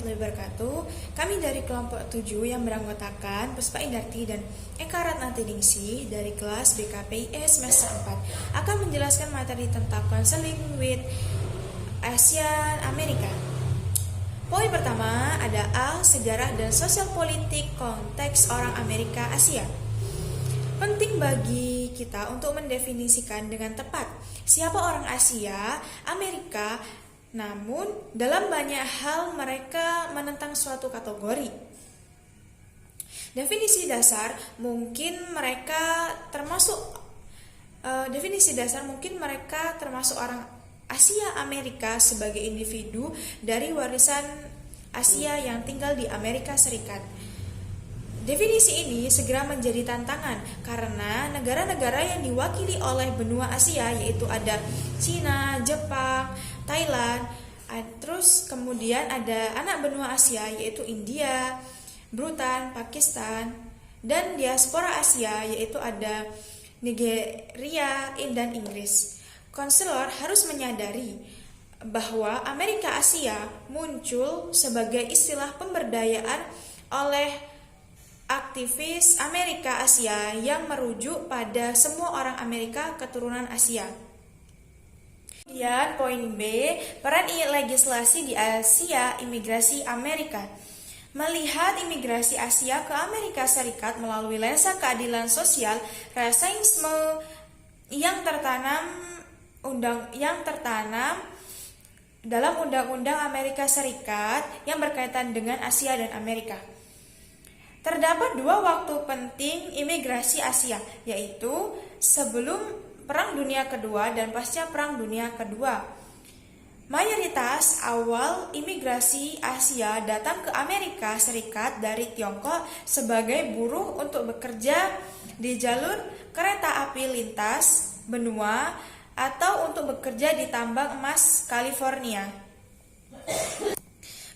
warahmatullahi wabarakatuh. Kami dari kelompok 7 yang beranggotakan Puspa Indarti dan Eka Ratnatiningsih dari kelas BKPIE semester 4 akan menjelaskan materi tentang counseling with Asian Amerika. Poin pertama ada A. Sejarah dan sosial politik konteks orang Amerika Asia. Penting bagi kita untuk mendefinisikan dengan tepat siapa orang Asia, Amerika. Namun, dalam banyak hal mereka menentang suatu kategori. Definisi dasar mungkin mereka termasuk orang Asia Amerika sebagai individu dari warisan Asia yang tinggal di Amerika Serikat. Definisi ini segera menjadi tantangan karena negara-negara yang diwakili oleh benua Asia yaitu ada Cina, Jepang, Thailand, terus kemudian ada anak benua Asia yaitu India, Bhutan, Pakistan, dan diaspora Asia yaitu ada Nigeria dan Inggris. Konselor harus menyadari bahwa Amerika Asia muncul sebagai istilah pemberdayaan oleh aktivis Amerika Asia yang merujuk pada semua orang Amerika keturunan Asia. Kemudian poin B, peran legislasi di Asia imigrasi Amerika. Melihat imigrasi Asia ke Amerika Serikat melalui lensa keadilan sosial, rasisme yang tertanam dalam Undang-Undang Amerika Serikat yang berkaitan dengan Asia dan Amerika. Terdapat dua waktu penting imigrasi Asia, yaitu sebelum Perang Dunia Kedua dan pasca Perang Dunia Kedua. Mayoritas awal imigrasi Asia datang ke Amerika Serikat dari Tiongkok sebagai buruh untuk bekerja di jalur kereta api lintas benua atau untuk bekerja di tambang emas California.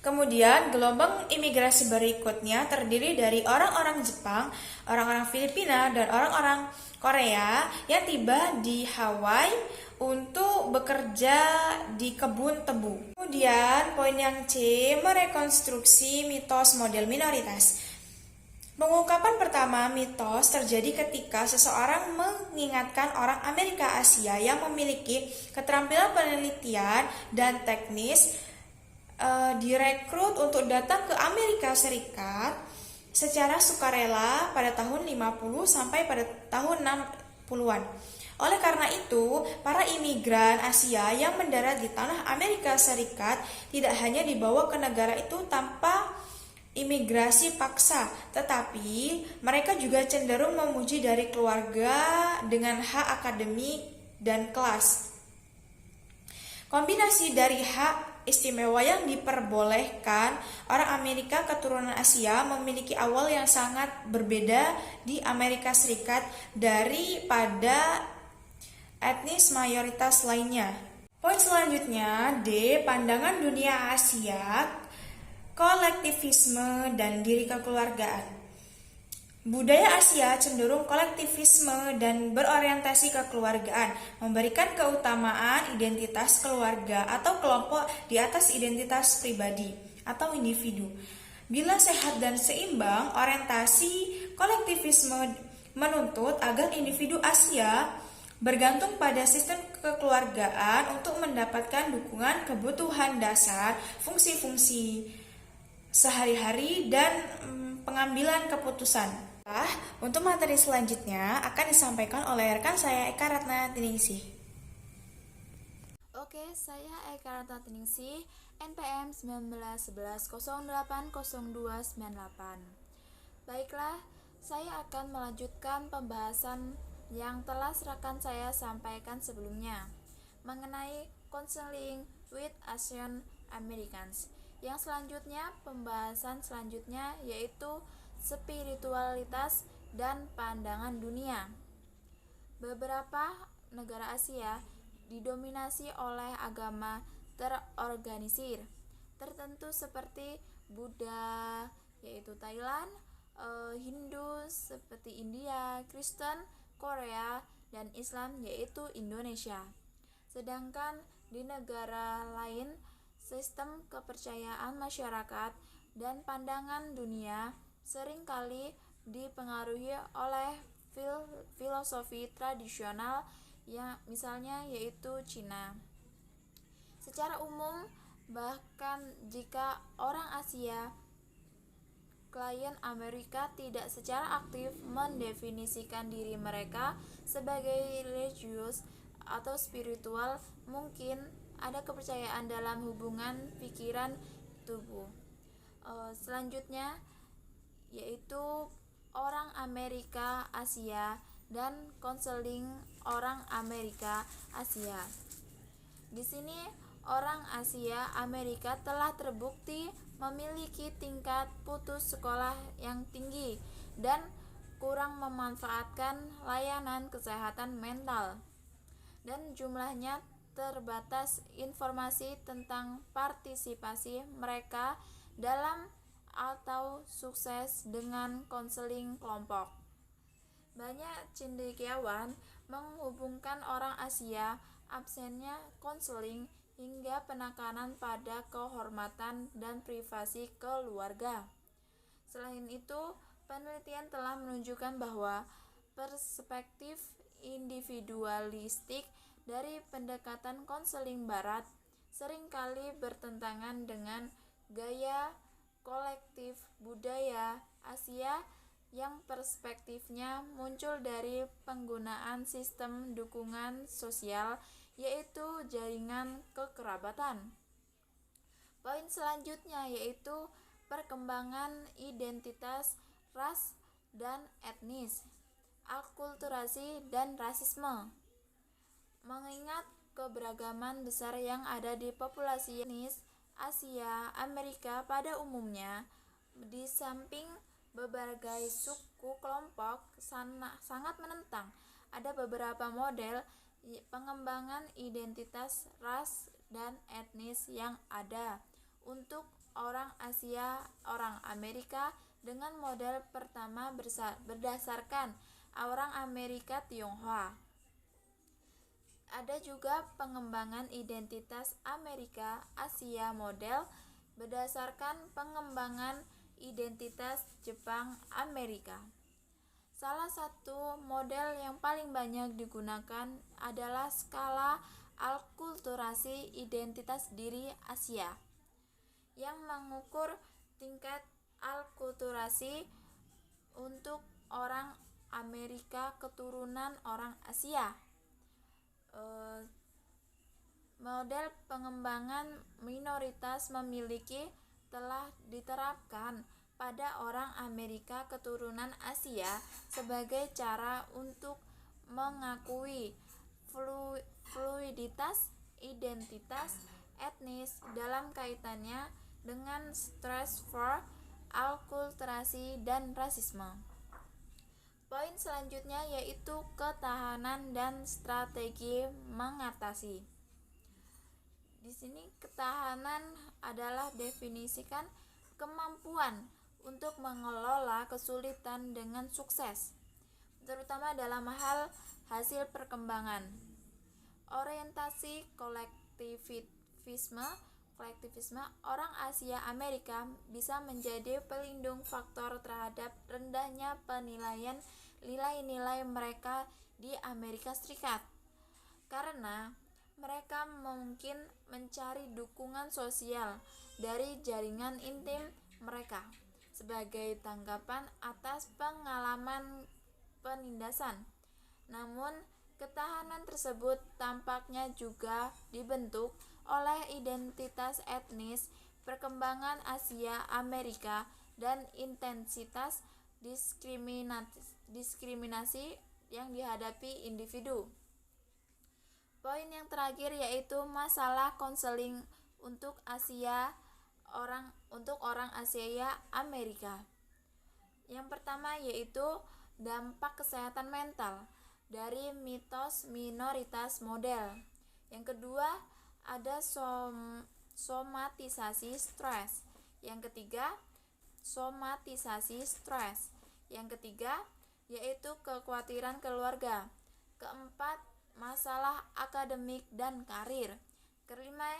Kemudian gelombang imigrasi berikutnya terdiri dari orang-orang Jepang, orang-orang Filipina, dan orang-orang Korea yang tiba di Hawaii untuk bekerja di kebun tebu. Kemudian poin yang C, merekonstruksi mitos model minoritas. Pengungkapan pertama mitos terjadi ketika seseorang mengingatkan orang Amerika Asia yang memiliki keterampilan penelitian dan teknis direkrut untuk datang ke Amerika Serikat secara sukarela pada tahun 50 sampai pada tahun 60-an. Oleh karena itu, para imigran Asia yang mendarat di tanah Amerika Serikat tidak hanya dibawa ke negara itu tanpa imigrasi paksa, tetapi mereka juga cenderung memuji dari keluarga dengan hak akademik dan kelas. Kombinasi dari hak istimewa yang diperbolehkan orang Amerika keturunan Asia memiliki awal yang sangat berbeda di Amerika Serikat daripada etnis mayoritas lainnya. Poin selanjutnya D. Pandangan dunia Asia, kolektivisme dan diri kekeluargaan. Budaya Asia cenderung kolektivisme dan berorientasi kekeluargaan, memberikan keutamaan identitas keluarga atau kelompok di atas identitas pribadi atau individu. Bila sehat dan seimbang, orientasi kolektivisme menuntut agar individu Asia bergantung pada sistem kekeluargaan untuk mendapatkan dukungan kebutuhan dasar, fungsi-fungsi sehari-hari, dan pengambilan keputusan. Untuk materi selanjutnya akan disampaikan oleh rekan saya Eka Ratnatiningsih. Oke, saya Eka Ratnatiningsih, NPM 1911080298. Baiklah, saya akan melanjutkan pembahasan yang telah rekan saya sampaikan sebelumnya mengenai counseling with Asian Americans. Yang selanjutnya, pembahasan selanjutnya yaitu spiritualitas dan pandangan dunia. Beberapa negara Asia didominasi oleh agama terorganisir tertentu seperti Buddha yaitu Thailand, Hindu seperti India, Kristen, Korea, dan Islam yaitu Indonesia. Sedangkan di negara lain sistem kepercayaan masyarakat, dan pandangan dunia seringkali dipengaruhi oleh filosofi tradisional yang misalnya yaitu Cina. Secara umum, bahkan jika orang Asia, klien Amerika tidak secara aktif mendefinisikan diri mereka sebagai religius atau spiritual, mungkin ada kepercayaan dalam hubungan pikiran tubuh. Selanjutnya yaitu orang Amerika Asia dan konseling orang Amerika Asia. Di sini orang Asia Amerika telah terbukti memiliki tingkat putus sekolah yang tinggi dan kurang memanfaatkan layanan kesehatan mental, dan jumlahnya terbatas informasi tentang partisipasi mereka dalam atau sukses dengan konseling kelompok. Banyak cendekiawan menghubungkan orang Asia absennya konseling hingga penekanan pada kehormatan dan privasi keluarga. Selain itu, penelitian telah menunjukkan bahwa perspektif individualistik dari pendekatan konseling barat seringkali bertentangan dengan gaya kolektif budaya Asia yang perspektifnya muncul dari penggunaan sistem dukungan sosial, yaitu jaringan kekerabatan. Poin selanjutnya yaitu perkembangan identitas, ras dan etnis, akulturasi dan rasisme. Mengingat keberagaman besar yang ada di populasi etnis Asia Amerika pada umumnya, di samping berbagai suku kelompok sangat menentang, ada beberapa model pengembangan identitas ras dan etnis yang ada untuk orang Asia, orang Amerika, dengan model pertama berdasarkan orang Amerika Tionghoa. Ada juga pengembangan identitas Amerika Asia model berdasarkan pengembangan identitas Jepang Amerika. Salah satu model yang paling banyak digunakan adalah skala akulturasi identitas diri Asia, yang mengukur tingkat akulturasi untuk orang Amerika keturunan orang Asia. Model pengembangan minoritas memiliki telah diterapkan pada orang Amerika keturunan Asia sebagai cara untuk mengakui fluiditas identitas etnis dalam kaitannya dengan transfer akulturasi dan rasisme. Poin selanjutnya yaitu ketahanan dan strategi mengatasi. Di sini ketahanan adalah definisikan kemampuan untuk mengelola kesulitan dengan sukses, terutama dalam hal hasil perkembangan. Orientasi kolektivisme orang Asia Amerika bisa menjadi pelindung faktor terhadap rendahnya penilaian nilai-nilai mereka di Amerika Serikat, karena mereka mungkin mencari dukungan sosial dari jaringan intim mereka sebagai tanggapan atas pengalaman penindasan. Namun, ketahanan tersebut tampaknya juga dibentuk oleh identitas etnis, perkembangan Asia Amerika, dan intensitas diskriminasi yang dihadapi individu. Poin yang terakhir yaitu masalah konseling untuk orang Asia Amerika. Yang pertama yaitu dampak kesehatan mental dari mitos minoritas model. Yang kedua ada somatisasi stres. Yang ketiga somatisasi stres. Yang ketiga yaitu kekhawatiran keluarga. Keempat, masalah akademik dan karir. Kelima,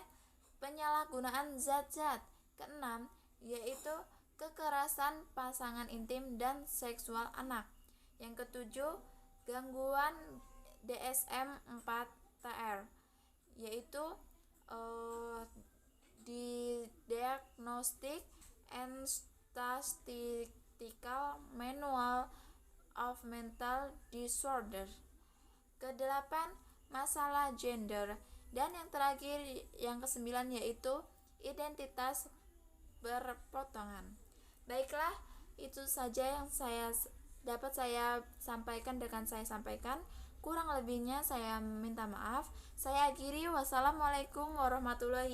penyalahgunaan zat-zat. Keenam, yaitu kekerasan pasangan intim dan seksual anak. Yang ketujuh, gangguan DSM-4-TR, yaitu di Diagnostic and Statistical Manual of Mental Disorder. Kedelapan, masalah gender. Dan yang terakhir, yang kesembilan, yaitu identitas berpotongan. Baiklah, itu saja yang dapat saya sampaikan. Kurang lebihnya saya minta maaf. Saya akhiri. Wassalamualaikum warahmatullahi